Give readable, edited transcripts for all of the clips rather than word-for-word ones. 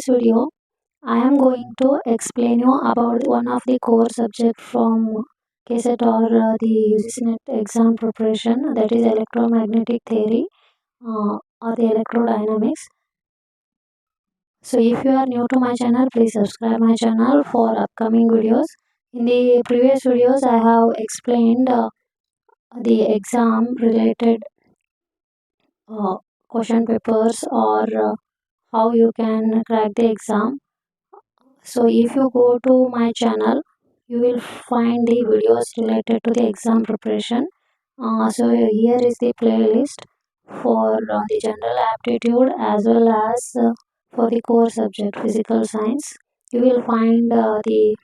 today's video, I am going to explain you about one of the core subject from Kset or the UGC exam preparation, that is electromagnetic theory or the electrodynamics. So if you are new to my channel, please subscribe my channel for upcoming videos. In the previous videos, I have explained the exam related uh, question papers or how you can crack the exam. So if you go to my channel, you will find the videos related to the exam preparation. So here is the playlist for the general aptitude as well as for the core subject physical science. You will find the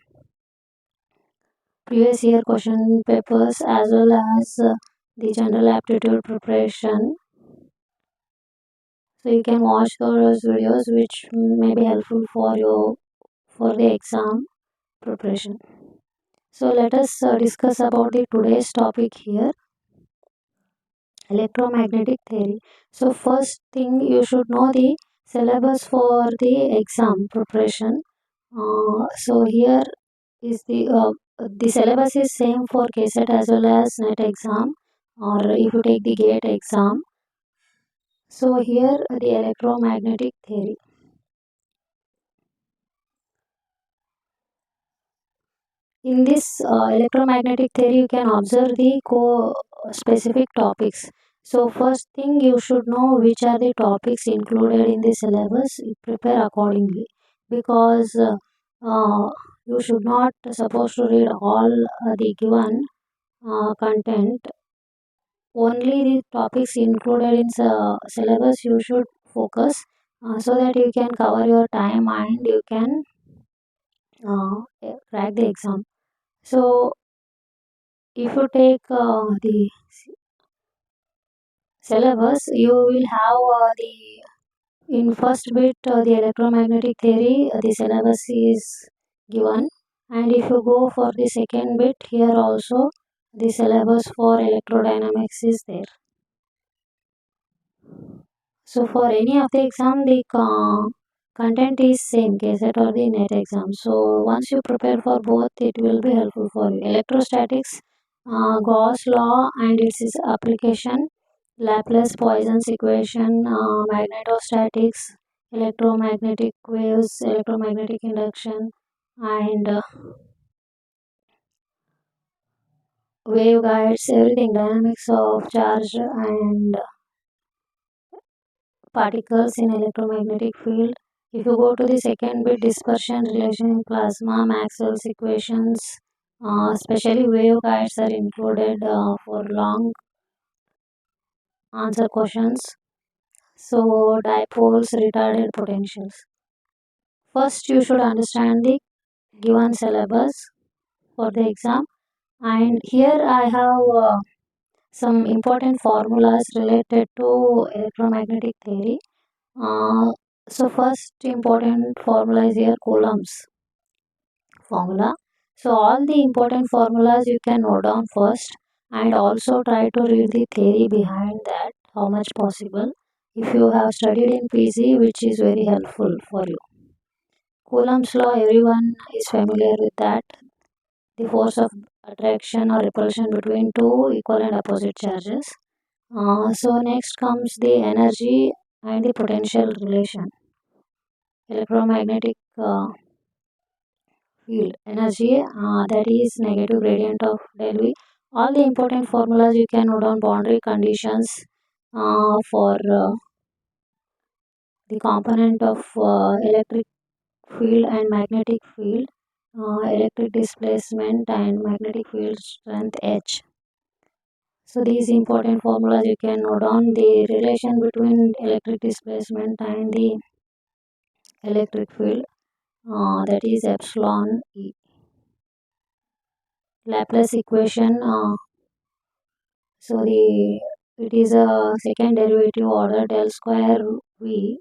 previous year question papers as well as the general aptitude preparation. So you can watch those videos which may be helpful for you for the exam preparation. So let us discuss about the today's topic here, electromagnetic theory. So first thing you should know the syllabus for the exam preparation. So here is the syllabus is same for KSET as well as NET exam, or if you take the GATE exam. So here the electromagnetic theory. In this electromagnetic theory, you can observe the specific topics. So first thing you should know which are the topics included in the syllabus. You prepare accordingly, because you should not supposed to read all the given content. Only the topics included in syllabus you should focus, so that you can cover your time and you can crack the exam. So if you take the syllabus, you will have in first bit the electromagnetic theory, the syllabus is given, and if you go for the second bit, here also the syllabus for electrodynamics is there. So for any of the exam, the content is same, KSET or the NET exam. So once you prepare for both, it will be helpful for you. Electrostatics, Gauss law and its application, Laplace-Poisson's equation, magnetostatics, electromagnetic waves, electromagnetic induction, and waveguides, everything, dynamics of charge and particles in electromagnetic field. If you go to the second bit, dispersion relation in plasma, Maxwell's equations, especially waveguides are included for long answer questions. So dipoles, retarded potentials. First, you should understand the given syllabus for the exam, and here I have some important formulas related to electromagnetic theory. So first important formula is here Coulomb's formula. So all the important formulas you can note down first, and also try to read the theory behind that how much possible. If you have studied in PG, which is very helpful for you. Coulomb's law, everyone is familiar with that. The force of attraction or repulsion between two equal and opposite charges. So next comes the energy and the potential relation. Electromagnetic field energy, that is negative gradient of del V. All the important formulas you can note down, boundary conditions for the component of electric field and magnetic field, electric displacement and magnetic field strength H. So these important formulas you can note down, the relation between electric displacement and the electric field, that is epsilon E. Laplace equation, so it is a second derivative order del square V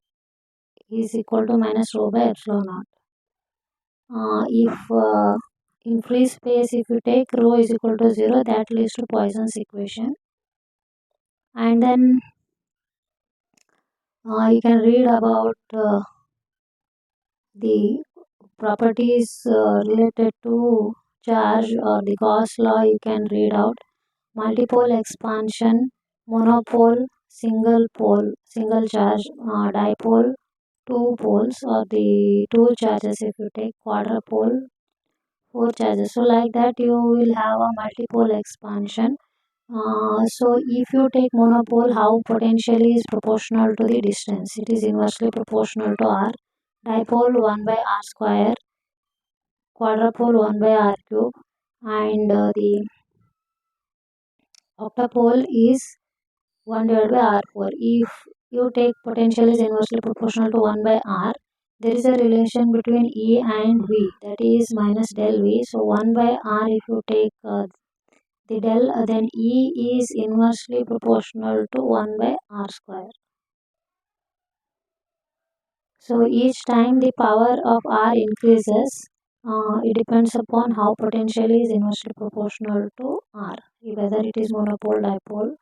is equal to minus rho by epsilon naught. If in free space, if you take rho is equal to 0, that leads to Poisson's equation. And then you can read about the properties related to charge or the Gauss law you can read out. Multipole expansion, monopole, single pole, single charge, dipole, two poles or the two charges. If you take quadrupole, four charges. So like that you will have a multipole expansion. So if you take monopole, how potentially is proportional to the distance? It is inversely proportional to r. Dipole 1 by r square, quadrupole 1 by r cube, and the octapole is 1 divided by r4. If you take potential is inversely proportional to 1 by r, there is a relation between E and V, that is minus del V. So 1 by r, if you take the del, then E is inversely proportional to 1 by r square. So each time the power of r increases, it depends upon how potential is inversely proportional to r, whether it is monopole, dipole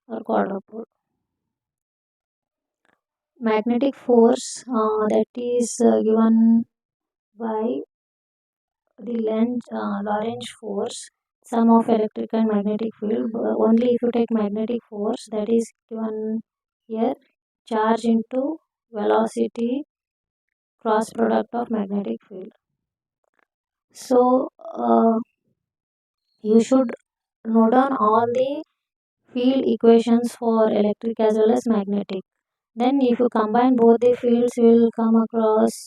or quadrupole. Magnetic force that is given by the Lorentz force, sum of electric and magnetic field. Only if you take magnetic force, that is given here, charge into velocity cross product of magnetic field. So you should note down all the field equations for electric as well as magnetic. Then if you combine both the fields, you will come across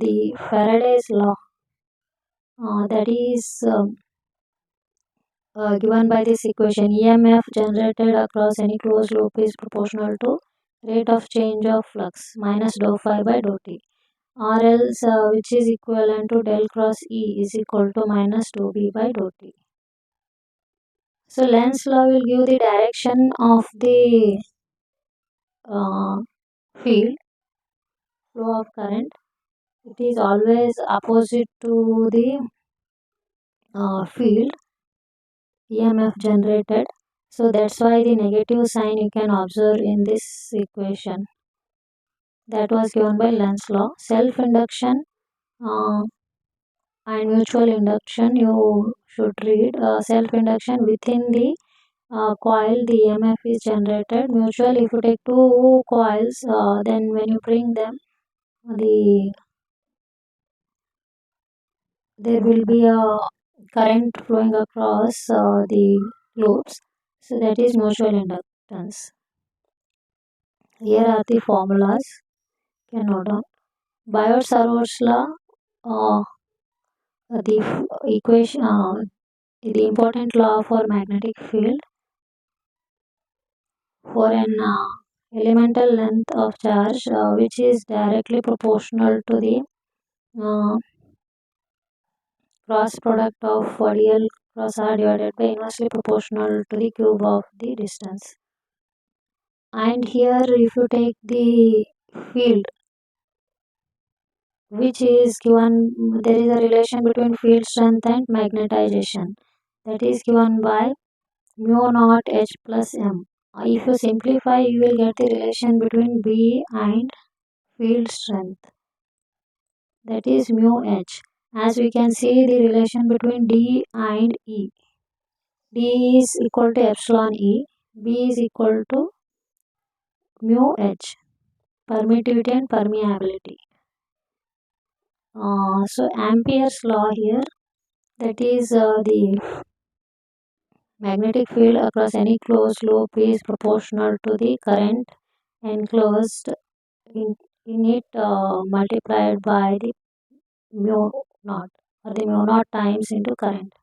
the Faraday's law, that is given by this equation. EMF generated across any closed loop is proportional to rate of change of flux minus dou phi by dou t, or else which is equivalent to del cross E is equal to minus dou B by dou t. So Lenz's law will give the direction of the field, flow of current. It is always opposite to the field EMF generated. So that's why the negative sign you can observe in this equation. That was given by Lenz's law. Self-induction and mutual induction you should read. Self-induction, within the coil the EMF is generated. Mutual, if you take two coils, then when you bring them, there will be a current flowing across the loops. So that is mutual inductance. Here are the formulas. You can note down. Biot-Savart's law, the equation, the important law for magnetic field. For an elemental length of charge which is directly proportional to the cross product of dl cross r divided by inversely proportional to the cube of the distance. And here if you take the field which is given, there is a relation between field strength and magnetization, that is given by mu naught h plus m. If you simplify, you will get the relation between B and field strength, that is mu h. As we can see the relation between D and E. D is equal to epsilon E, B is equal to mu h, permittivity and permeability. So Ampere's law here, that is the magnetic field across any closed loop is proportional to the current enclosed in it multiplied by the mu naught, or the mu naught times into current.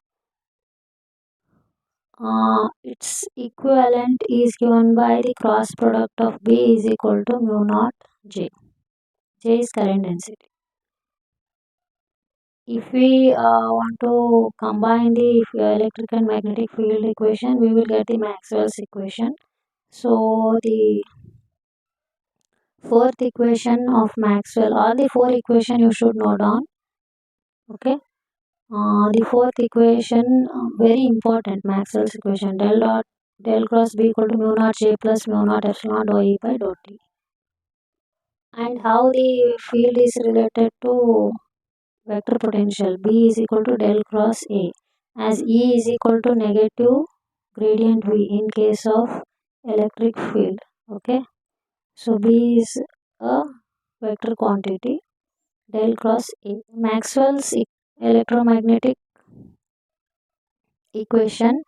Its equivalent is given by the cross product of B is equal to mu naught J. J is current density. If we want to combine the electric and magnetic field equation, we will get the Maxwell's equation. So the fourth equation of Maxwell, all the four equations you should note down. Okay. The fourth equation, very important, Maxwell's equation, del cross B equal to mu naught J plus mu naught epsilon dou E by dou T. and how the field is related to vector potential. B is equal to del cross A, as E is equal to negative gradient V in case of electric field. Okay, so B is a vector quantity del cross A. Maxwell's electromagnetic equation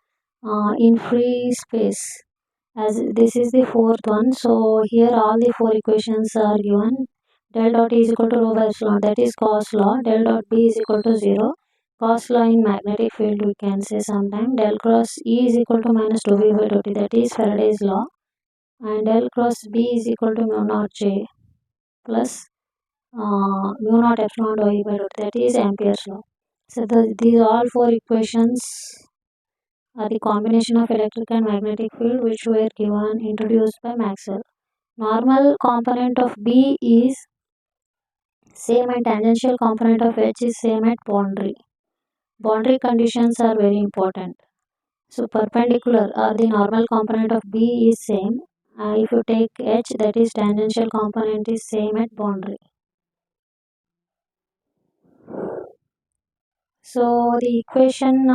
in free space, as this is the fourth one. So here all the four equations are given. Del dot E is equal to rho by epsilon, that is Gauss law. Del dot B is equal to 0. Gauss law in magnetic field we can say sometime. Del cross E is equal to minus dou V by dou T, that is Faraday's law. And del cross B is equal to mu naught J plus mu naught epsilon dou E by dou T, that is Ampere's law. So these all four equations are the combination of electric and magnetic field which were given introduced by Maxwell. Normal component of B is same and tangential component of H is same at boundary. Boundary conditions are very important. So perpendicular or the normal component of B is same. If you take H, that is tangential component is same at boundary. So the equation,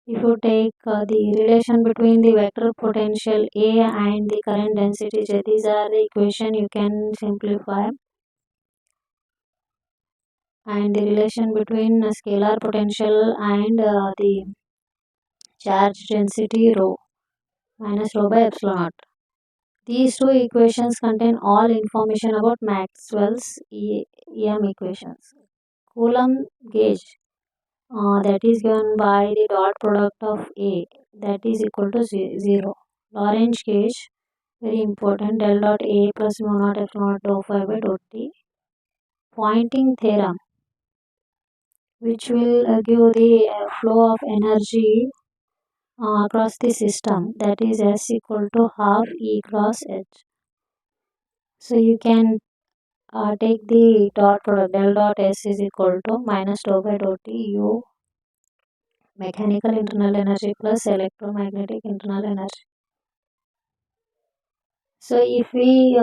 if you take the relation between the vector potential A and the current density J, these are the equation you can simplify. And the relation between scalar potential and the charge density rho minus rho by epsilon naught. These two equations contain all information about Maxwell's EM equations. Coulomb gauge, that is given by the dot product of A, that is equal to 0. Lorentz gauge, very important, del dot A plus mu naught epsilon naught dou phi by dou T. Pointing theorem, which will give the flow of energy across the system, that is S equal to half E cross H. So you can take the dot product, del dot S is equal to minus dou by dou T U mechanical internal energy plus electromagnetic internal energy. So if we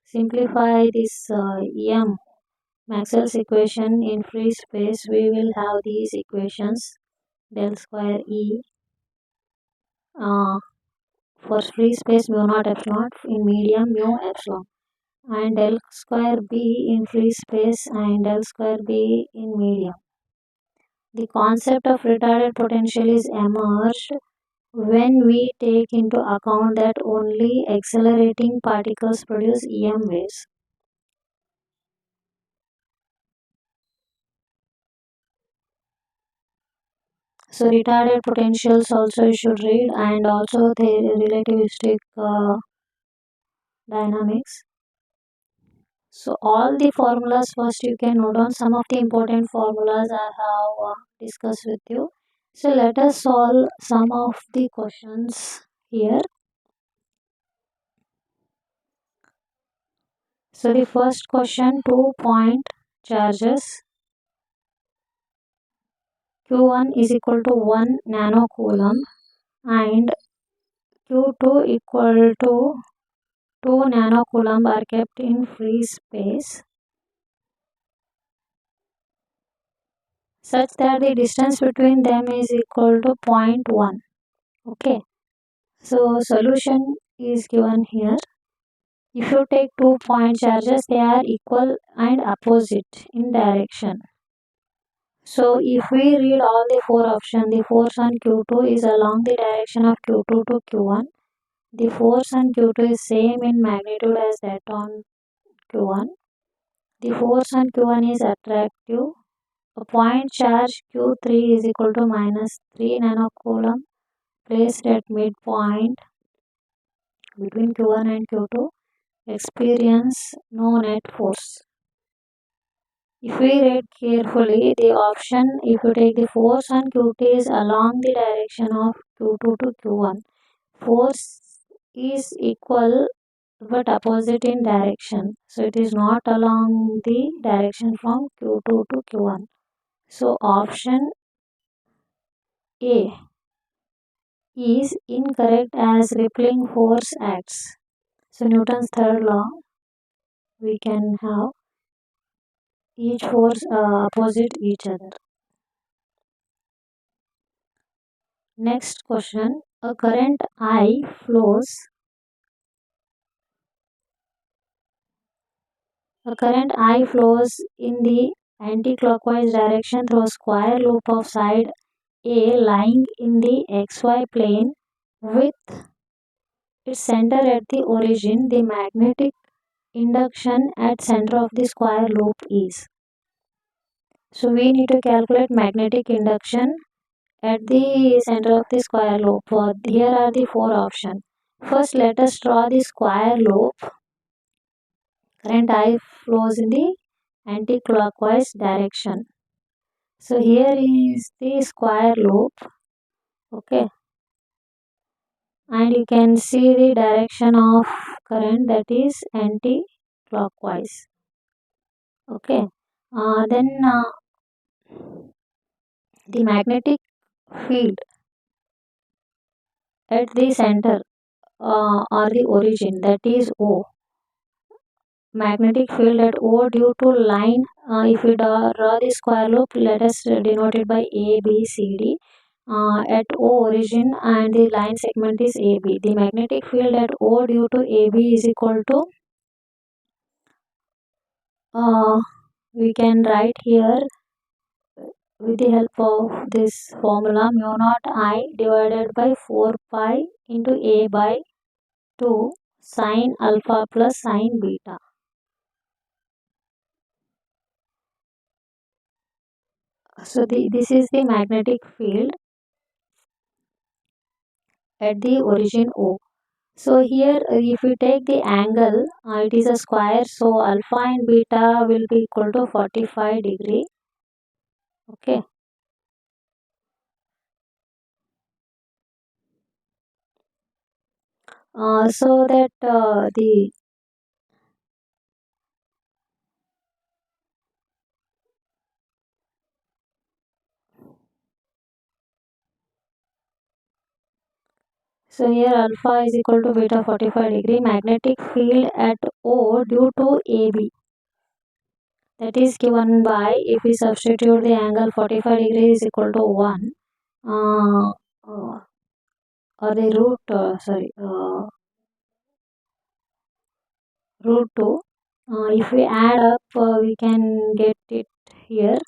simplify this EM Maxwell's equation in free space, we will have these equations: del square E for free space mu naught epsilon, in medium mu epsilon, and del square B in free space and del square B in medium. The concept of retarded potential is emerged when we take into account that only accelerating particles produce EM waves. So retarded potentials also you should read, and also the relativistic dynamics. So all the formulas, first you can note down some of the important formulas I have discussed with you. So let us solve some of the questions here. So the first question, 2-point charges Q1 is equal to 1 nanocoulomb and Q2 equal to 2 nanocoulomb are kept in free space such that the distance between them is equal to 0.1. Okay, so solution is given here. If you take 2-point charges, they are equal and opposite in direction. So if we read all the four options, the force on Q2 is along the direction of Q2 to Q1. The force on Q2 is same in magnitude as that on Q1. The force on Q1 is attractive. A point charge Q3 is equal to minus 3 nanocoulomb placed at midpoint between Q1 and Q2 experience no net force. If we read carefully the option, if you take the force on Q2 is along the direction of Q2 to Q1, force is equal but opposite in direction. So it is not along the direction from Q2 to Q1. So option A is incorrect as rippling force acts. So Newton's third law, we can have each force opposite each other. Next question, a current I flows in the anti-clockwise direction through a square loop of side A lying in the xy plane with its center at the origin. The magnetic induction at center of the square loop is. So we need to calculate magnetic induction at the center of the square loop. Here are the four options. First, let us draw the square loop. Current I flows in the anti-clockwise direction. So here is the square loop. Okay. And you can see the direction of current, that is anti-clockwise. Okay. Then the magnetic field at the center or the origin, that is O. Magnetic field at O due to line, if we draw the square loop, let us denote it by A, B, C, D. At O origin and the line segment is AB. The magnetic field at O due to AB is equal to, we can write here with the help of this formula, mu naught I divided by 4 pi into A by 2 sine alpha plus sine beta. So this is the magnetic field at the origin O. So here if we take the angle, it is a square, so alpha and beta will be equal to 45 degree. Okay. So that so here alpha is equal to beta 45 degree. Magnetic field at O due to AB, that is given by, if we substitute the angle 45 degree is equal to 1, or the root 2. If we add up, we can get it here.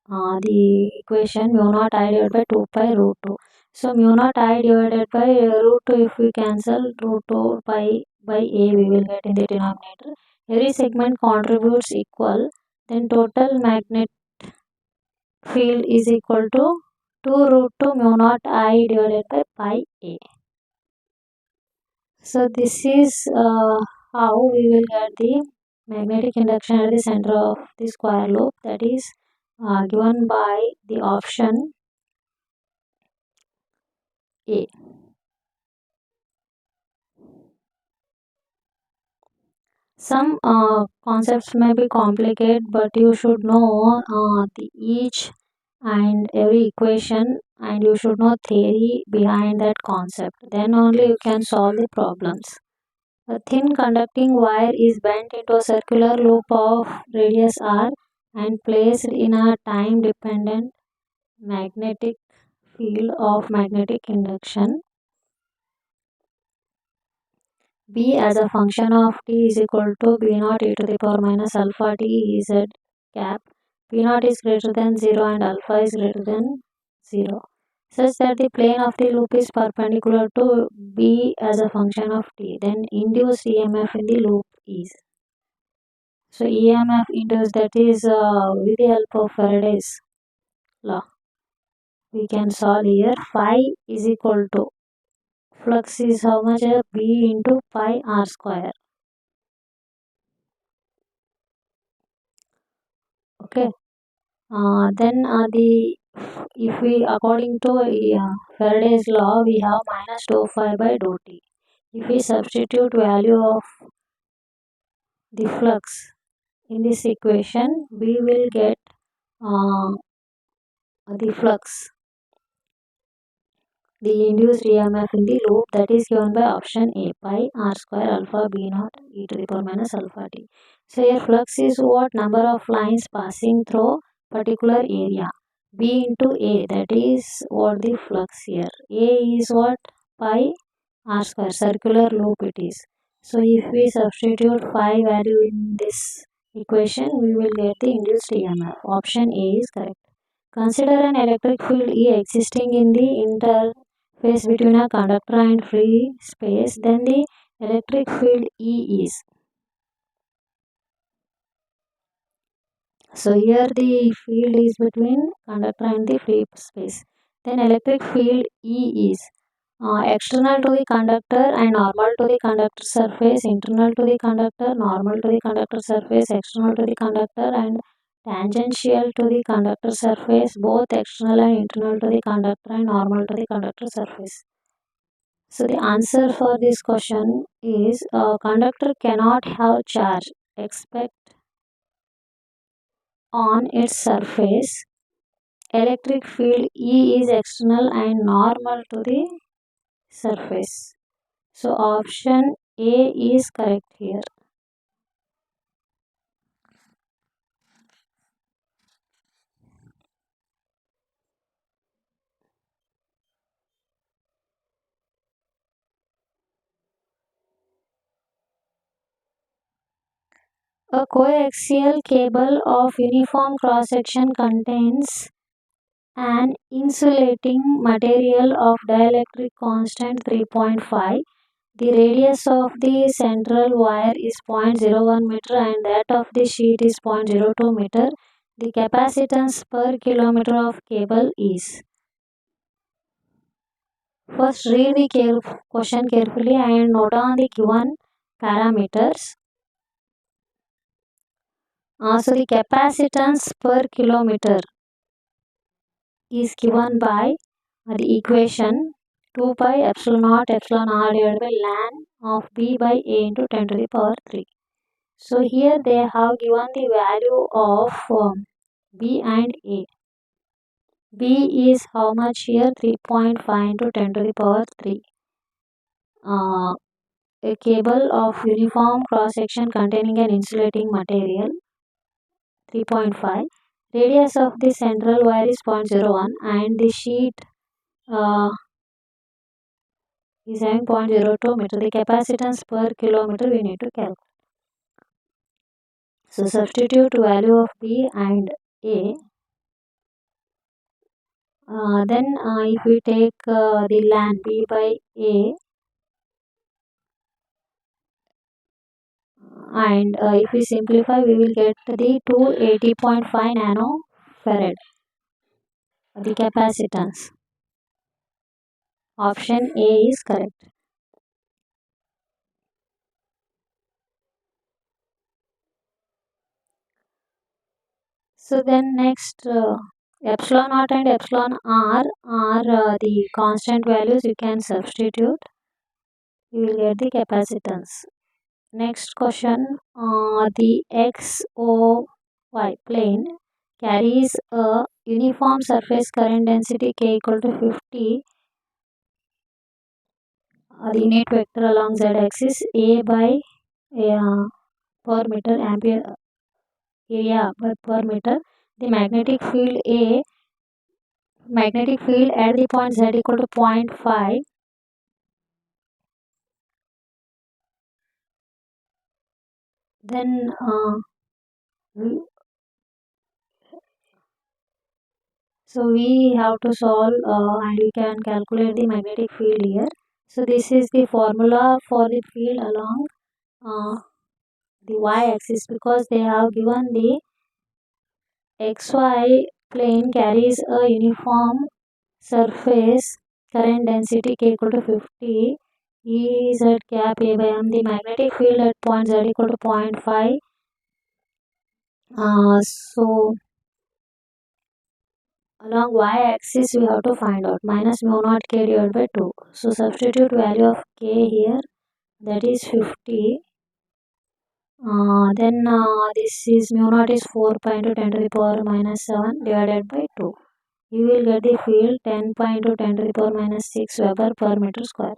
The equation mu naught I divided by 2 pi root 2. So mu naught I divided by root 2, if we cancel root 2 pi by A, we will get in the denominator. Every segment contributes equal, then total magnet field is equal to 2 root 2 mu naught I divided by pi A. So this is how we will get the magnetic induction at the center of the square loop, that is given by the option A. Some concepts may be complicated, but you should know each and every equation, and you should know theory behind that concept. Then only you can solve the problems. A thin conducting wire is bent into a circular loop of radius r and placed in a time-dependent magnetic field of magnetic induction. B as a function of t is equal to b naught e to the power minus alpha t z cap. B naught is greater than 0 and alpha is greater than 0, such that the plane of the loop is perpendicular to B as a function of t. Then induced EMF in the loop is. So EMF induced, that is with the help of Faraday's law. We can solve here. Phi is equal to, flux is how much? B into pi r square. Okay. Then if we, according to Faraday's law, we have minus dou phi by dou t. If we substitute value of the flux in this equation, we will get the flux the induced EMF in the loop, that is given by option A, pi r square alpha b naught e to the power minus alpha t. So here flux is what? Number of lines passing through particular area. B into A, that is what the flux here. A is what? Pi r square, circular loop it is. So if we substitute phi value in this equation, we will get the induced EMF. Option A is correct. Consider an electric field E existing in the interface between a conductor and free space. Then the electric field E is. So here the field is between conductor and the free space. Then electric field E is external to the conductor and normal to the conductor surface, internal to the conductor, normal to the conductor surface, external to the conductor, and tangential to the conductor surface, both external and internal to the conductor and normal to the conductor surface. So the answer for this question is conductor cannot have charge except on its surface. Electric field E is external and normal to the surface. So option A is correct here. A coaxial cable of uniform cross section contains an insulating material of dielectric constant 3.5. The radius of the central wire is 0.01 meter and that of the sheet is 0.02 meter. The capacitance per kilometer of cable is. First read the question carefully and note down the given parameters. So the capacitance per kilometer is given by the equation 2 pi epsilon naught epsilon r divided by ln of b by a into 10 to the power 3. So here they have given the value of b and a. B is how much here? 3.5 into 10 to the power 3. A cable of uniform cross section containing an insulating material 3.5. Radius of the central wire is 0.01 and the sheet is having 0.02 meter. The capacitance per kilometer we need to calculate. So substitute value of B and A. Then if we take the ln B by A and if we simplify we will get the 280.5 nanofarad, the capacitance. Option A is correct. So then next epsilon naught and epsilon r are the constant values. You can substitute. You will get the capacitance. Next question, the XOY plane carries a uniform surface current density K equal to 50. The unit vector along Z axis A by per meter ampere area per meter. The magnetic field at the point Z equal to 0.5. Then we have to solve and we can calculate the magnetic field here. So this is the formula for the field along the y-axis because they have given the xy plane carries a uniform surface current density K equal to 50. E z cap A by m. The magnetic field at point Z equal to 0.5. So along y-axis we have to find out minus mu naught k divided by 2. So substitute value of k here, that is 50. Then this is mu naught is 4 pi into 10 to the power minus 7 divided by 2. you will get the field 10 × 10⁻⁶ Weber per meter square.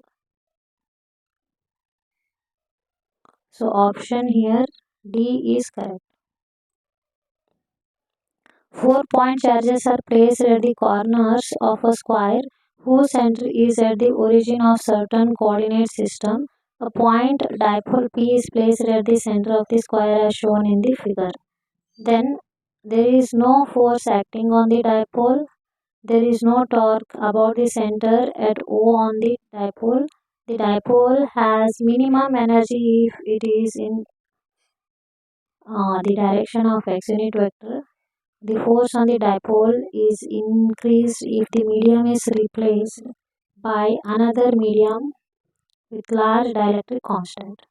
So option here D is correct. 4-point charges are placed at the corners of a square whose center is at the origin of certain coordinate system. A point dipole P is placed at the center of the square as shown in the figure. Then there is no force acting on the dipole. There is no torque about the center at O on the dipole. The dipole has minimum energy if it is in the direction of x unit vector. The force on the dipole is increased if the medium is replaced by another medium with large dielectric constant.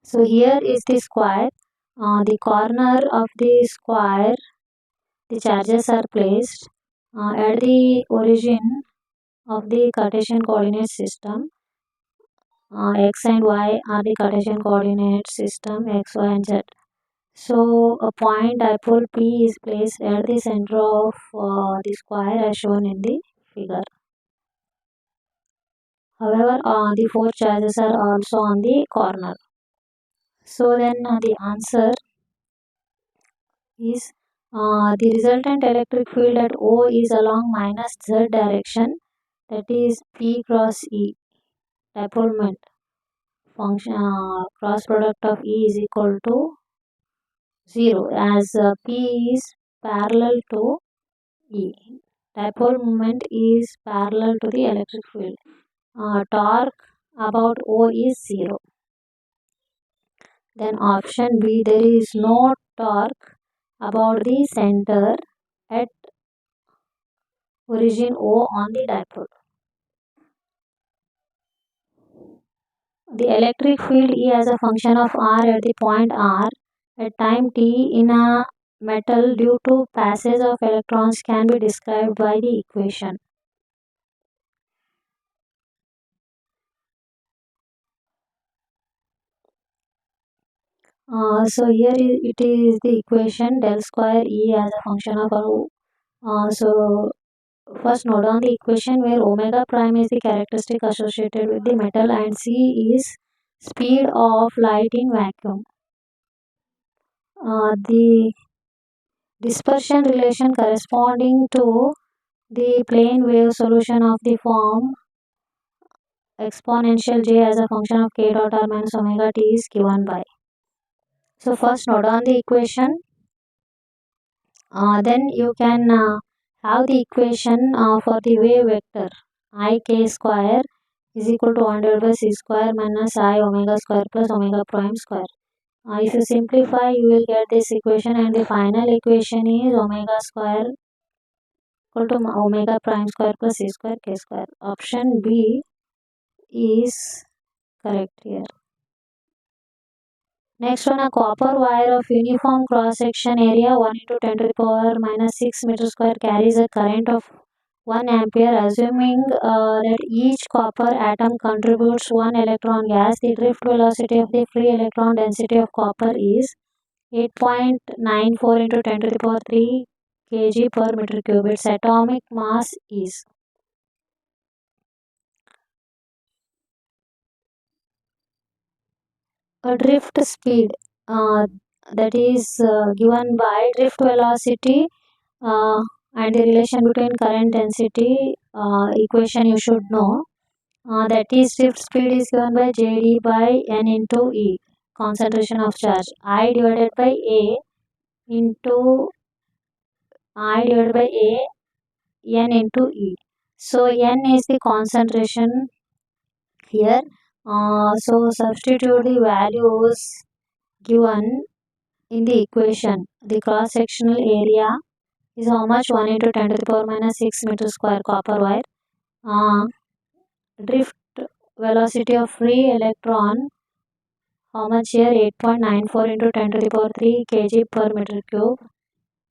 So here is the square. The corner of the square, the charges are placed at the origin of the Cartesian coordinate system. X and y are the Cartesian coordinate system x, y and z. So a point dipole P is placed at the center of the square as shown in the figure. However, the four charges are also on the corner. So then the answer is the resultant electric field at O is along minus z direction, that is P cross E. Dipolement function cross product of E is equal to 0 as P is parallel to E. Dipole moment is parallel to the electric field. Torque about O is 0. Then option B, there is no torque about the center at origin O on the dipole. The electric field E as a function of R at the point R at time t in a metal due to passage of electrons can be described by the equation. So here it is the equation del square E as a function of R. So first note down the equation where omega prime is the characteristic associated with the metal and c is speed of light in vacuum. The dispersion relation corresponding to the plane wave solution of the form exponential j as a function of k dot r minus omega t is given by. So first note down the equation. Then you can have the equation for the wave vector I k square is equal to 1 divided by c square minus I omega square plus omega prime square. If you simplify, you will get this equation, and the final equation is omega square equal to omega prime square plus c square k square. Option B is correct here. Next one, a copper wire of uniform cross section area 1 × 10 to the power minus 6 meter square carries a current of 1 ampere. Assuming that each copper atom contributes 1 electron gas, the drift velocity of the free electron density of copper is 8.94 × 10 to the power 3 kg per meter cube. Its atomic mass is. A drift speed that is given by drift velocity and the relation between current density equation you should know. That is drift speed is given by jd by n into E, concentration of charge. I divided by A into I divided by A n into E. So n is the concentration here. So substitute the values given in the equation. The cross sectional area is how much? 1 × 10 to the power minus 6 meter square copper wire. Drift velocity of free electron, how much here? 8.94 × 10 to the power 3 kg per meter cube.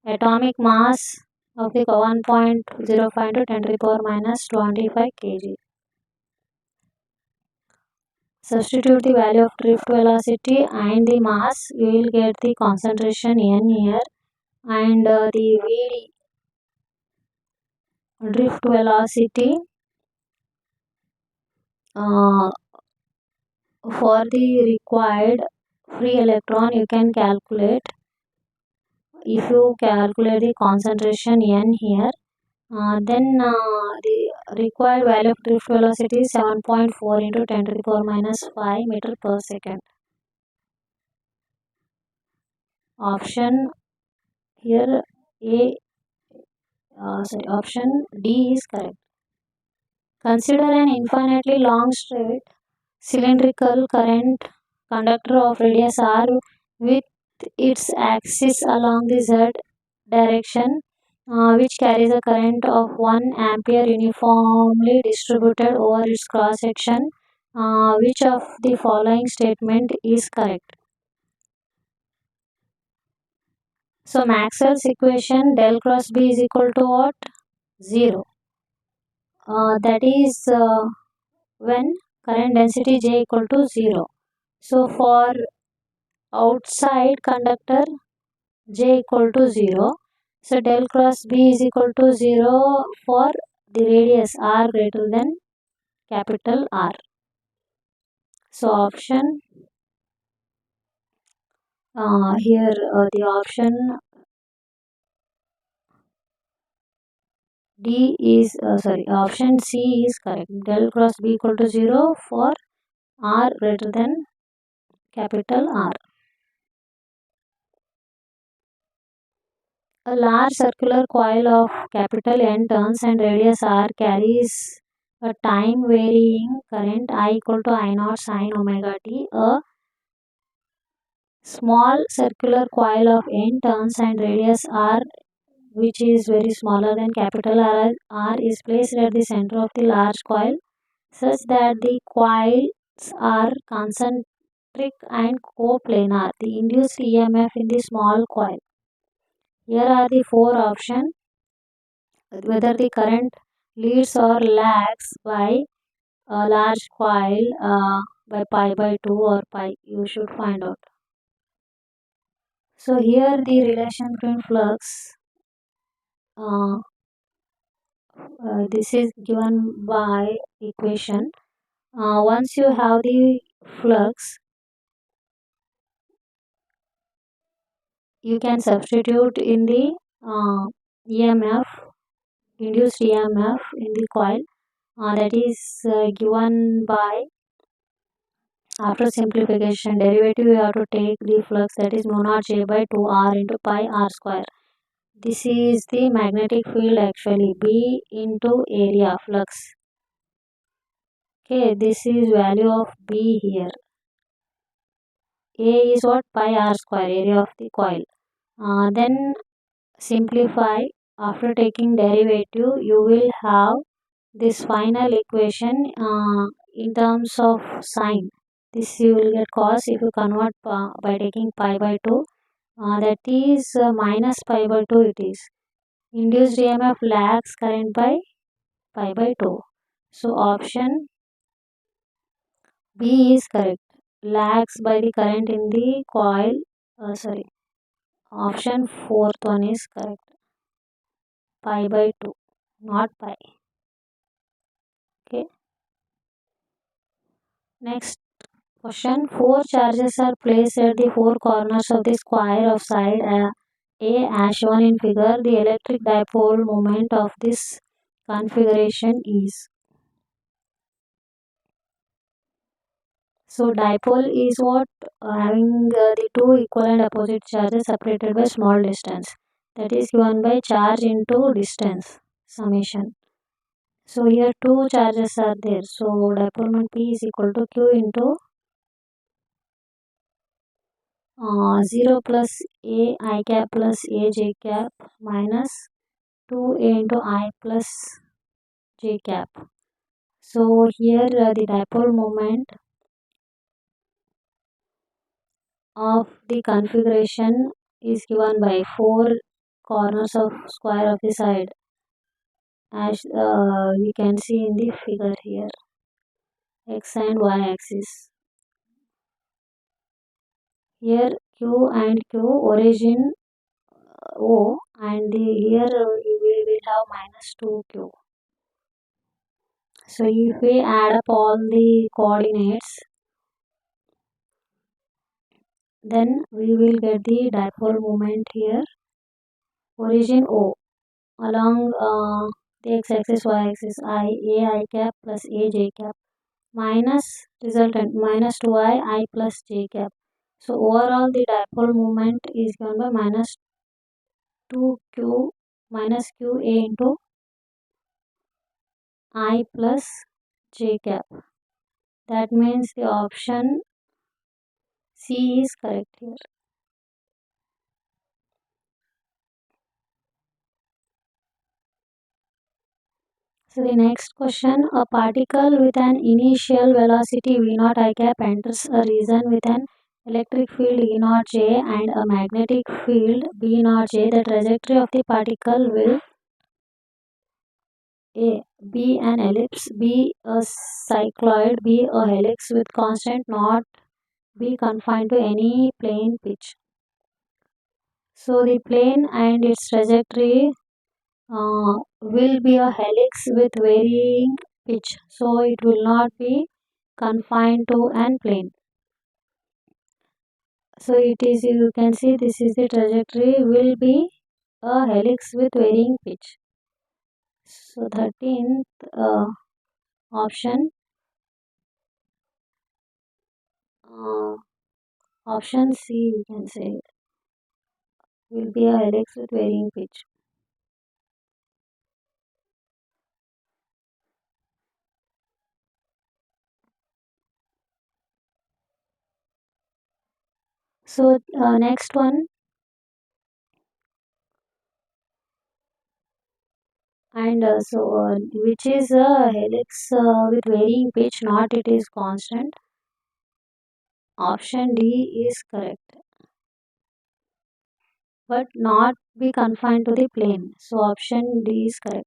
Atomic mass of the 1.05 × 10 to the power minus 25 kg. Substitute the value of drift velocity and the mass, you will get the concentration n here. and the VD drift velocity uh, for the required free electron you can calculate. If you calculate the concentration n here, then the required value of drift velocity is 7.4 into 10 to the power minus 5 meter per second. Option here A, option D is correct. Consider an infinitely long straight cylindrical current conductor of radius r with its axis along the z direction, which carries a current of 1 ampere uniformly distributed over its cross section. Which of the following statement is correct? So Maxwell's equation del cross B is equal to what? 0. That is when current density J equal to 0. So for outside conductor J equal to 0. So del cross B is equal to 0 for the radius r greater than capital R. So option here the option D is option C is correct. Del cross B equal to 0 for R greater than capital R. A large circular coil of capital N turns and radius R carries a time varying current I equal to I naught sine omega t. A small circular coil of N turns and radius R, which is very smaller than capital R, is placed at the center of the large coil such that the coils are concentric and coplanar. The induced EMF in the small coil. Here are the four options. Whether the current leads or lags by a large coil by pi by 2 or pi, you should find out. So here the relation between flux, uh, this is given by equation. Once you have the flux, you can substitute in the EMF, induced EMF in the coil, that is given by, after simplification derivative you have to take the flux, that is mu naught J by 2 R into pi R square. This is the magnetic field actually, B into area flux. Okay, this is value of B here. A is what? Pi R square, area of the coil. Then simplify. After taking derivative, you will have this final equation in terms of sign. This you will get cos if you convert by taking pi by 2. That is minus pi by 2 it is. Induced EMF lags current by pi by 2. So option B is correct. Lags by the current in the coil. Option fourth one is correct. Pi by 2, not pi. Okay. Next question. Four charges are placed at the four corners of the square of side A as shown in figure. The electric dipole moment of this configuration is. So dipole is what? Having the two equal and opposite charges separated by small distance. That is given by charge into distance summation. So here two charges are there. So dipole moment P is equal to Q into 0 plus A I cap plus A J cap minus 2A into I plus J cap. So here the dipole moment of the configuration is given by four corners of square of the side, as we can see in the figure here, x and y axis. Here Q and Q, origin O, and here we will have minus 2q. So if we add up all the coordinates, then we will get the dipole moment here. Origin O along the x-axis, y-axis I cap plus a j cap minus resultant minus 2i I plus j cap. So overall the dipole moment is given by minus 2q minus qa into I plus j cap. That means the option C is correct here. So the next question, a particle with an initial velocity v0 I cap enters a region with an electric field E0 j and a magnetic field B0 j. The trajectory of the particle will A. Be an ellipse, B. a cycloid, B. a helix with constant, not be confined to any plane pitch. So the plane and its trajectory will be a helix with varying pitch, so it will not be confined to an plane. So it is, you can see this is the trajectory will be a helix with varying pitch. So 13th option, option C you can say, will be a helix with varying pitch. So next one, and which is a helix with varying pitch, not it is constant. Option D is correct, but not be confined to the plane. So option D is correct.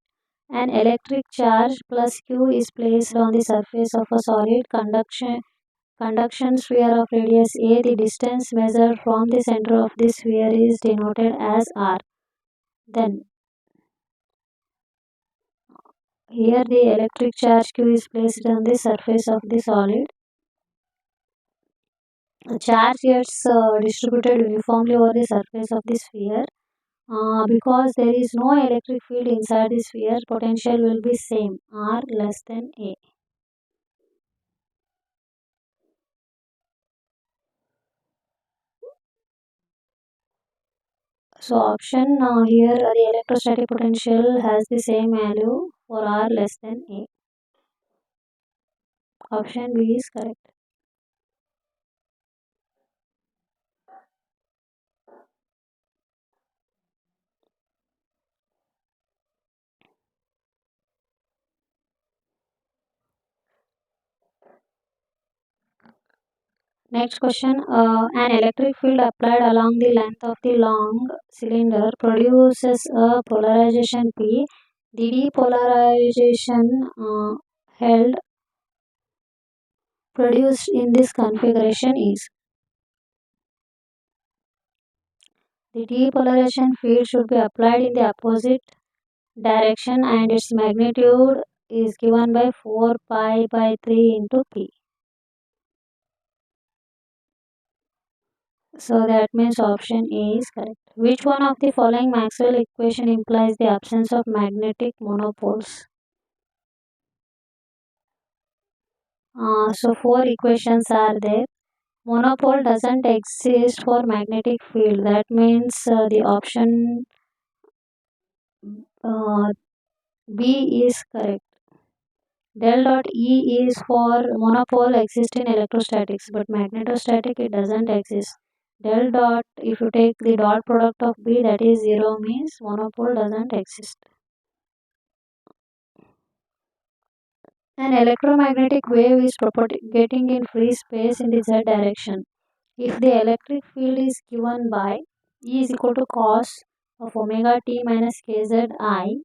An electric charge plus Q is placed on the surface of a solid conduction sphere of radius A. The distance measured from the center of the sphere is denoted as R. Then here the electric charge Q is placed on the surface of the solid. The charge gets distributed uniformly over the surface of the sphere. Because there is no electric field inside the sphere, potential will be same, R less than A. So option here the electrostatic potential has the same value for R less than A. Option B is correct. Next question, an electric field applied along the length of the long cylinder produces a polarization P. The depolarization held produced in this configuration is. The depolarization field should be applied in the opposite direction and its magnitude is given by 4 pi by 3 into P. So that means option A is correct. Which one of the following Maxwell equation implies the absence of magnetic monopoles? So 4 equations are there. Monopole doesn't exist for magnetic field. That means the option uh, B is correct. Del dot E is for monopole exists in electrostatics, but magnetostatic it doesn't exist. Del dot, if you take the dot product of B, that is 0, means monopole doesn't exist. An electromagnetic wave is propagating in free space in the z direction. If the electric field is given by E is equal to cos of omega t minus kz I,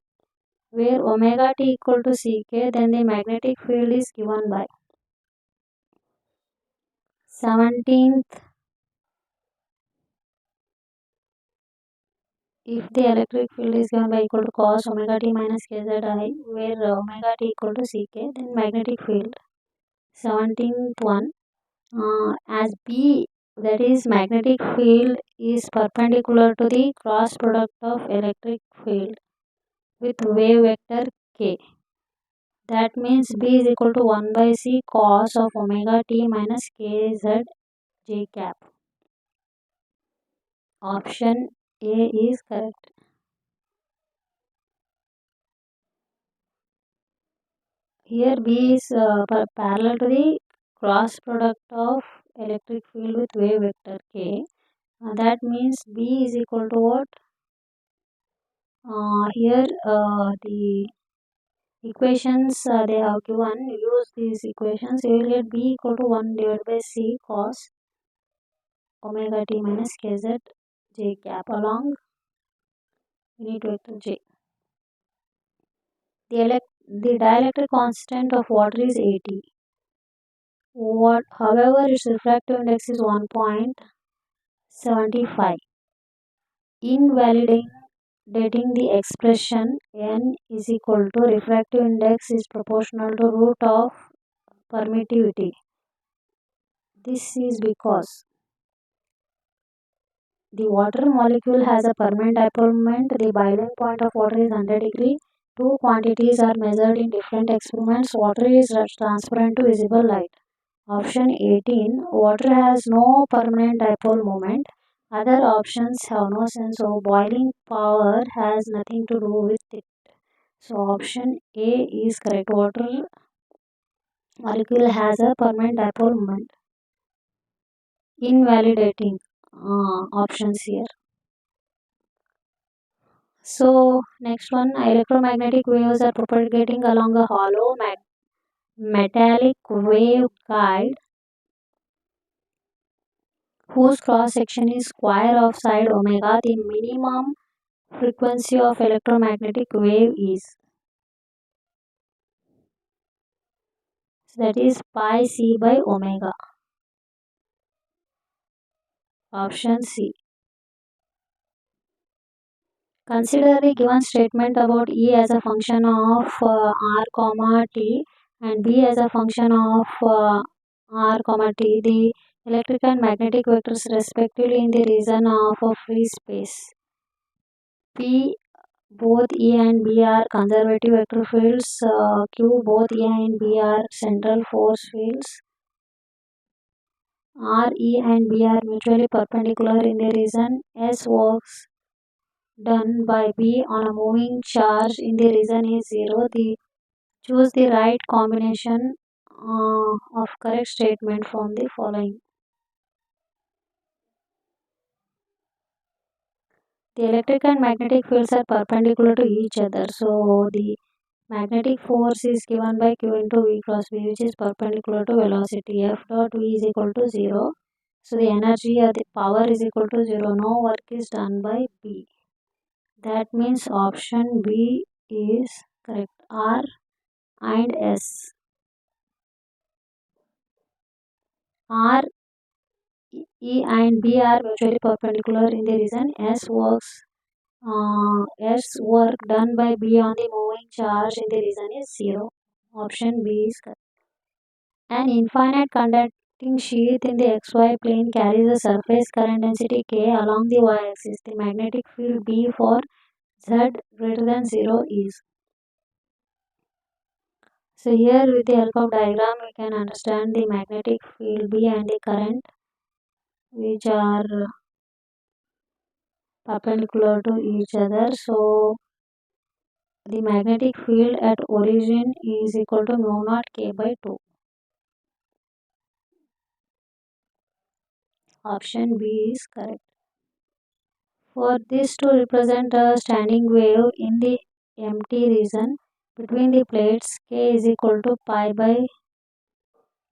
where omega t equal to ck, then the magnetic field is given by 17th if the electric field is given by equal to cos omega t minus kzi, where omega t equal to ck, then magnetic field 17th one, as B, that is magnetic field is perpendicular to the cross product of electric field with wave vector k. That means B is equal to 1 by C cos of omega t minus kz j cap. Option A is correct. Here B is parallel to the cross product of electric field with wave vector k. That means B is equal to what? Here the equations they have given, use these equations, you will get B equal to 1 divided by C cos omega t minus kz j cap along unit vector j. The dielectric constant of water is 80. However, its refractive index is 1.75. Invalidating the expression n is equal to refractive index is proportional to root of permittivity. This is because the water molecule has a permanent dipole moment. The boiling point of water is 100 degree. Two quantities are measured in different experiments. Water is transparent to visible light. Option 18. Water has no permanent dipole moment. Other options have no sense. So boiling power has nothing to do with it. So option A is correct. Water molecule has a permanent dipole moment. Invalidating options here. So next one, electromagnetic waves are propagating along a hollow metallic wave guide whose cross section is square of side omega. The minimum frequency of electromagnetic wave is, that is pi c by omega. Option C. Consider the given statement about E as a function of r comma t and B as a function of r comma t. The electric and magnetic vectors respectively in the region of a free space. P, both E and B are conservative vector fields. Q, both E and B are central force fields. R, E and B are mutually perpendicular in the region. S, works done by B on a moving charge in the region is 0. Choose the right combination of correct statement from the following. The electric and magnetic fields are perpendicular to each other. So the magnetic force is given by Q into V cross V, which is perpendicular to velocity. F dot V is equal to 0. So the energy or the power is equal to 0. No work is done by B. That means option B is correct. R and S. R, E and B are mutually perpendicular in the region. S work done by B on the moving charge in the region is 0. Option B is correct. An infinite conducting sheath in the xy plane carries a surface current density K along the y-axis. The magnetic field B for Z greater than 0 is. So here with the help of diagram we can understand the magnetic field B and the current which are perpendicular to each other. So the magnetic field at origin is equal to mu naught K by 2. Option B is correct. For this to represent a standing wave in the empty region between the plates, K is equal to pi by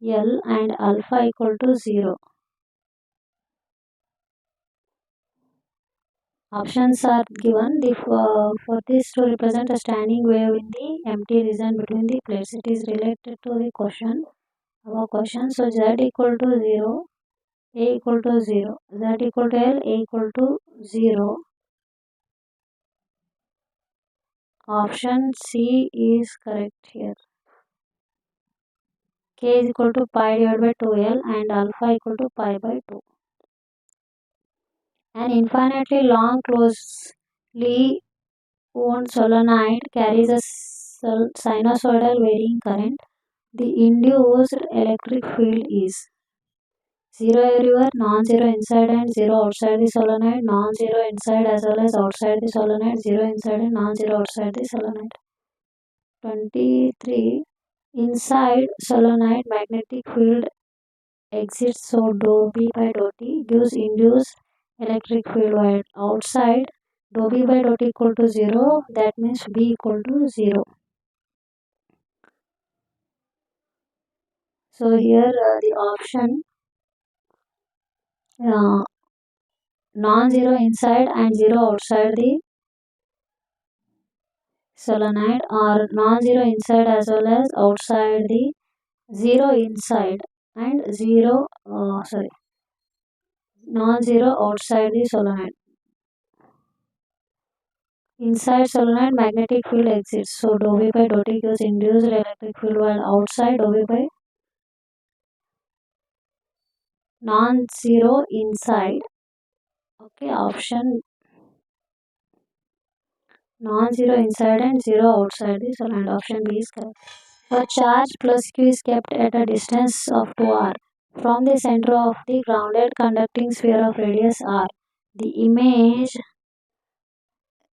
L and alpha equal to 0. Options are given. For this to represent a standing wave in the empty region between the plates, it is related to the question. Our question. So Z equal to 0, A equal to 0, Z equal to L, A equal to 0. Option C is correct here. K is equal to pi divided by 2L and alpha equal to pi by 2. An infinitely long closely wound solenoid carries a sinusoidal varying current. The induced electric field is 0 everywhere, non-zero inside and 0 outside the solenoid, non-zero inside as well as outside the solenoid, 0 inside and non-zero outside the solenoid. 23. Inside solenoid magnetic field exists, so dou B by dou T gives induced electric field, while outside dou B by dou T equal to 0, that means B equal to 0. So here the option non-zero inside and 0 outside the solenoid, or non-zero inside as well as outside the 0 inside and 0 non-zero outside the solenoid. Inside solenoid magnetic field exists, so dou V by dou T gives induced electric field, while outside dou V by non-zero inside. Okay, option non-zero inside and 0 outside the solenoid. Option B is correct. A charge plus Q is kept at a distance of 2r from the center of the grounded conducting sphere of radius r. The image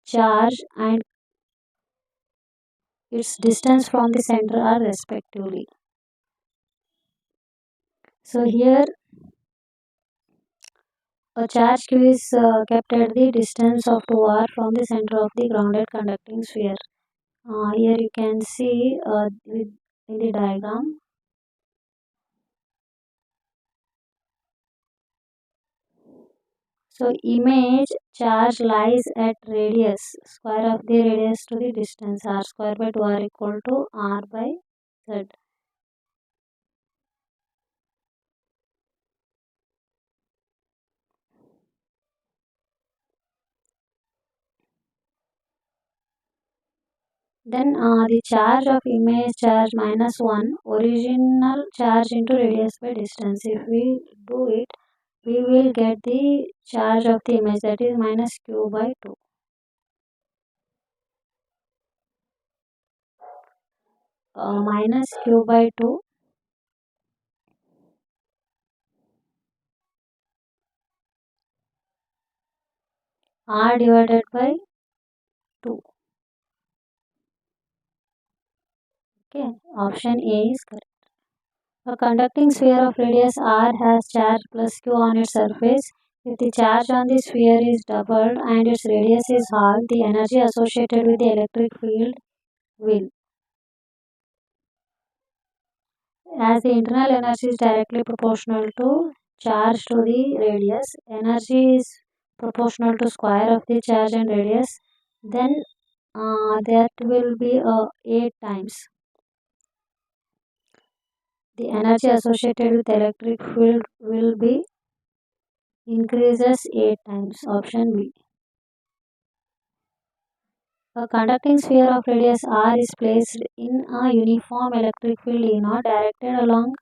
charge and its distance from the center are respectively. So here a charge Q is kept at the distance of 2r from the center of the grounded conducting sphere. Here you can see in the diagram. So image charge lies at radius square of the radius to the distance r square by 2r equal to r by z. Then the charge of image charge minus 1 original charge into radius by distance. If we do it, we will get the charge of the image, that is minus q by 2. Minus q by 2 r divided by 2. Okay, option A is correct. A conducting sphere of radius r has charge plus q on its surface. If the charge on the sphere is doubled and its radius is halved, the energy associated with the electric field will. As the internal energy is directly proportional to charge to the radius, energy is proportional to square of the charge and radius, then that will be 8 times. The energy associated with electric field will be increases 8 times. Option B. A conducting sphere of radius r is placed in a uniform electric field E0 directed along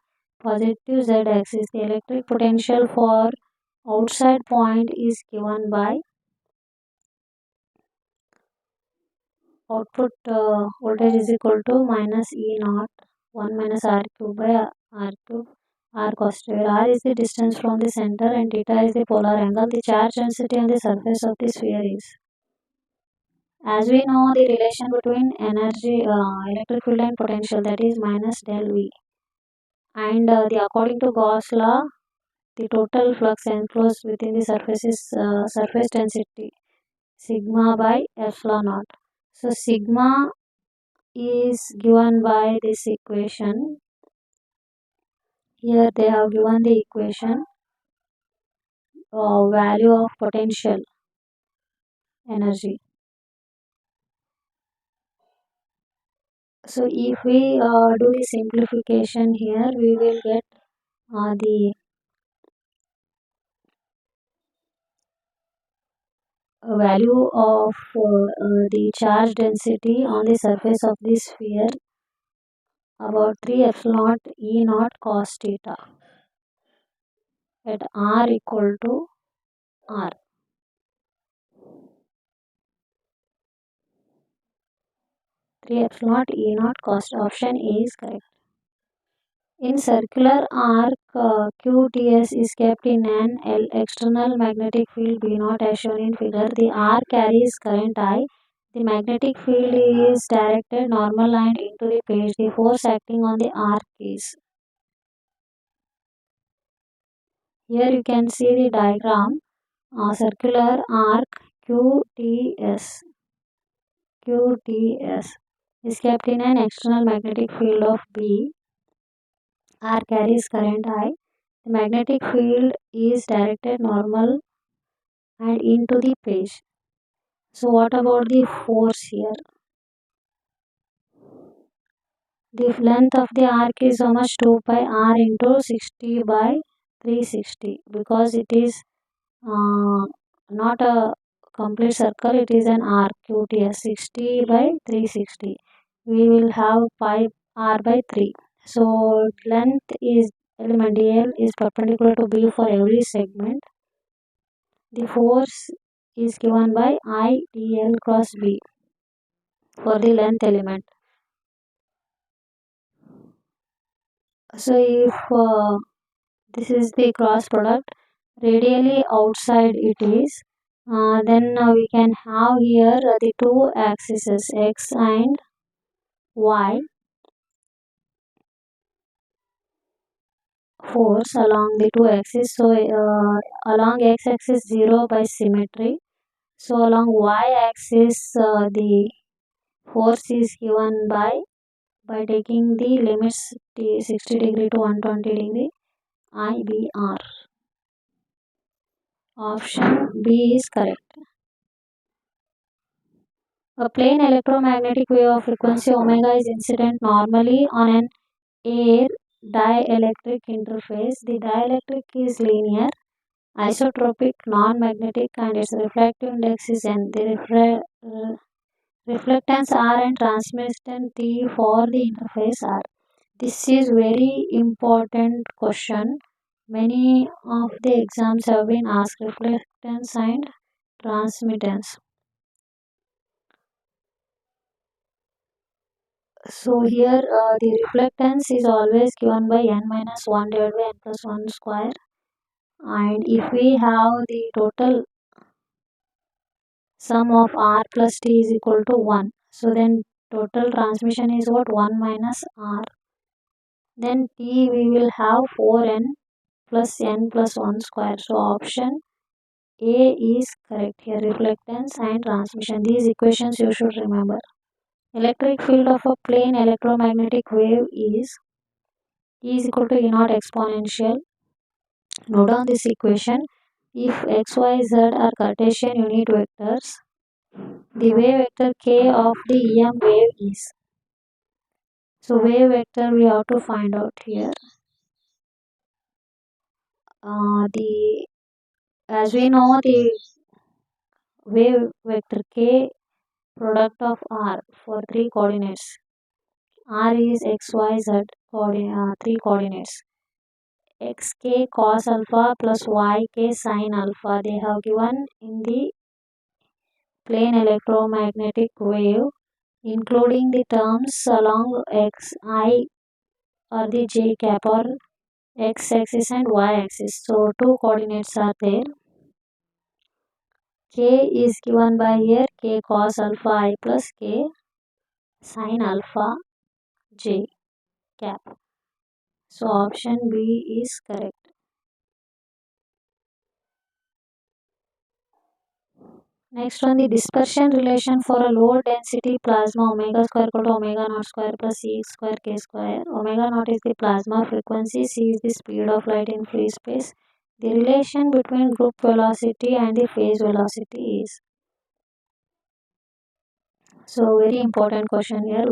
positive z axis. The electric potential for outside point is given by output voltage is equal to minus E0 1 minus r cube by r cube r cos square. R is the distance from the center and theta is the polar angle. The charge density on the surface of the sphere is. As we know, the relation between energy, electric field and potential, that is minus del V. And according to Gauss law, the total flux enclosed within the surface is surface density sigma by epsilon naught. So sigma is given by this equation. Here they have given the equation value of potential energy. So if we do the simplification here, we will get the value of the charge density on the surface of the sphere about 3 epsilon naught E naught cos theta at r equal to r. 3 epsilon naught E naught cos. Option A is correct. In circular arc, QTS is kept in an external magnetic field B naught as shown in figure. The arc carries current I. The magnetic field is directed normal and into the page. The force acting on the arc is. Here you can see the diagram. Circular arc QTS. QTS is kept in an external magnetic field of B. R carries current I. The magnetic field is directed normal and into the page. So what about the force here? The length of the arc is how much? 2 pi r into 60 by 360, because it is not a complete circle, it is an arc. QTS 60 by 360. We will have pi r by 3. So length is element dl is perpendicular to B for every segment. The force is given by I dl cross B for the length element. So if this is the cross product, radially outside it is, then we can have here the two axes x and y. Force along the two axes. So along x-axis 0 by symmetry. So along y-axis the force is given by taking the limits 60 degree to 120 degree IBR. Option B is correct. A plane electromagnetic wave of frequency omega is incident normally on an air dielectric interface. The dielectric is linear, isotropic, non-magnetic, and its refractive index is n. The reflectance R and transmittance T for the interface R. This is very important question. Many of the exams have been asked reflectance and transmittance. So here the reflectance is always given by n minus 1 divided by n plus 1 square. And if we have the total sum of r plus t is equal to 1. So then total transmission is what? 1 minus r. Then t we will have 4n plus n plus 1 square. So option A is correct here. Reflectance and transmission. These equations you should remember. Electric field of a plane electromagnetic wave is E is equal to E naught exponential. Note down this equation. If x, y, z are Cartesian unit vectors, the wave vector k of the EM wave is. So wave vector we have to find out here. As we know, the wave vector k product of r for 3 coordinates. R is x, y, z coordinate, 3 coordinates. Xk cos alpha plus yk sin alpha. They have given in the plane electromagnetic wave, including the terms along xi or the j cap or x-axis and y-axis. So two coordinates are there. K is given by here k cos alpha I plus k sin alpha j cap. So option B is correct. Next one, the dispersion relation for a low density plasma omega square equal to omega naught square plus c square k square. Omega naught is the plasma frequency, c is the speed of light in free space. The relation between group velocity and the phase velocity is. So very important question here.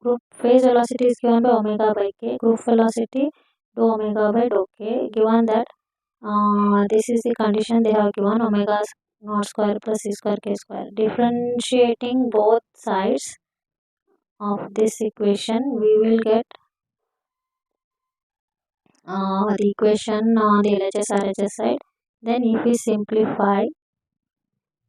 Group phase velocity is given by omega by k. Group velocity dou omega by dou k. Given that this is the condition they have given, omega naught square plus c square k square. Differentiating both sides of this equation, we will get the equation on the LHS RHS side. Then if we simplify,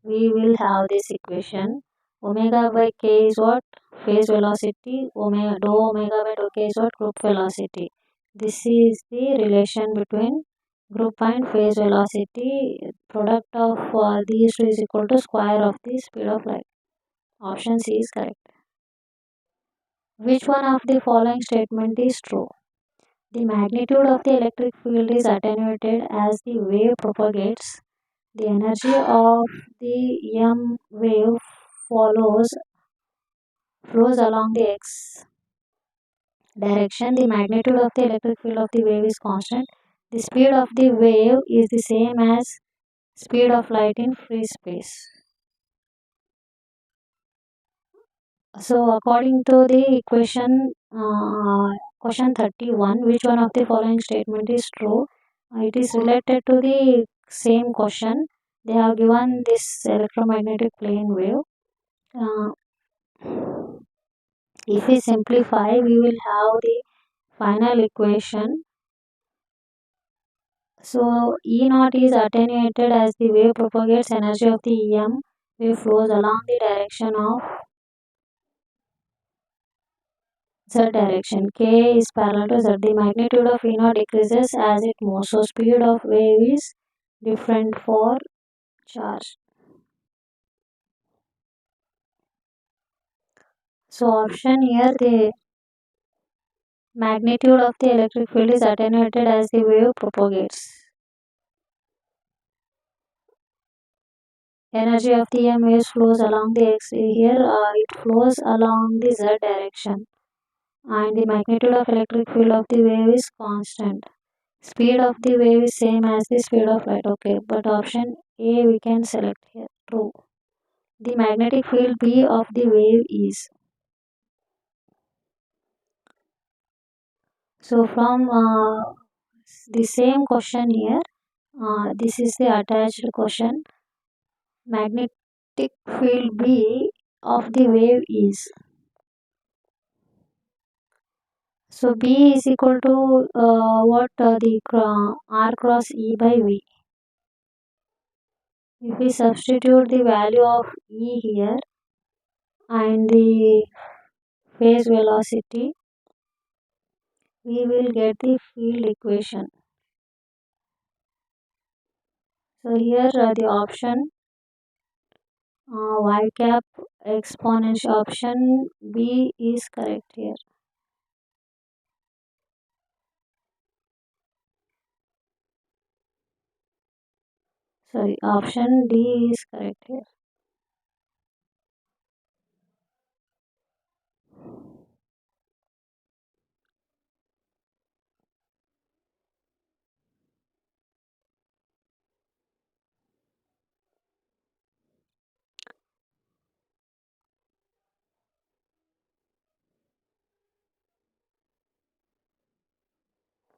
we will have this equation. Omega by k is what? Phase velocity. Omega dou omega by dou k is what? Group velocity. This is the relation between group and phase velocity. Product of these two is equal to square of the speed of light. Option C is correct. Which one of the following statement is true? The magnitude of the electric field is attenuated as the wave propagates. The energy of the EM wave flows along the x direction. The magnitude of the electric field of the wave is constant. The speed of the wave is the same as speed of light in free space. So according to the equation, question 31, which one of the following statement is true? It is related to the same question. They have given this electromagnetic plane wave. If we simplify, we will have the final equation. So E naught is attenuated as the wave propagates. Energy of the EM wave flows along the direction of Z direction. K is parallel to Z. The magnitude of E naught decreases as it moves. So speed of wave is different for charge. So option here, the magnitude of the electric field is attenuated as the wave propagates. Energy of the EM waves flows along the x. Here it flows along the Z direction. And the magnitude of electric field of the wave is constant. Speed of the wave is same as the speed of light. Okay, but option A we can select here. True. The magnetic field B of the wave is. So from the same question here, this is the attached question. Magnetic field B of the wave is. So B is equal to what? The R cross E by V. If we substitute the value of E here and the phase velocity, we will get the field equation. So here the option y cap exponential, option B is correct here. Sorry, option D is correct here.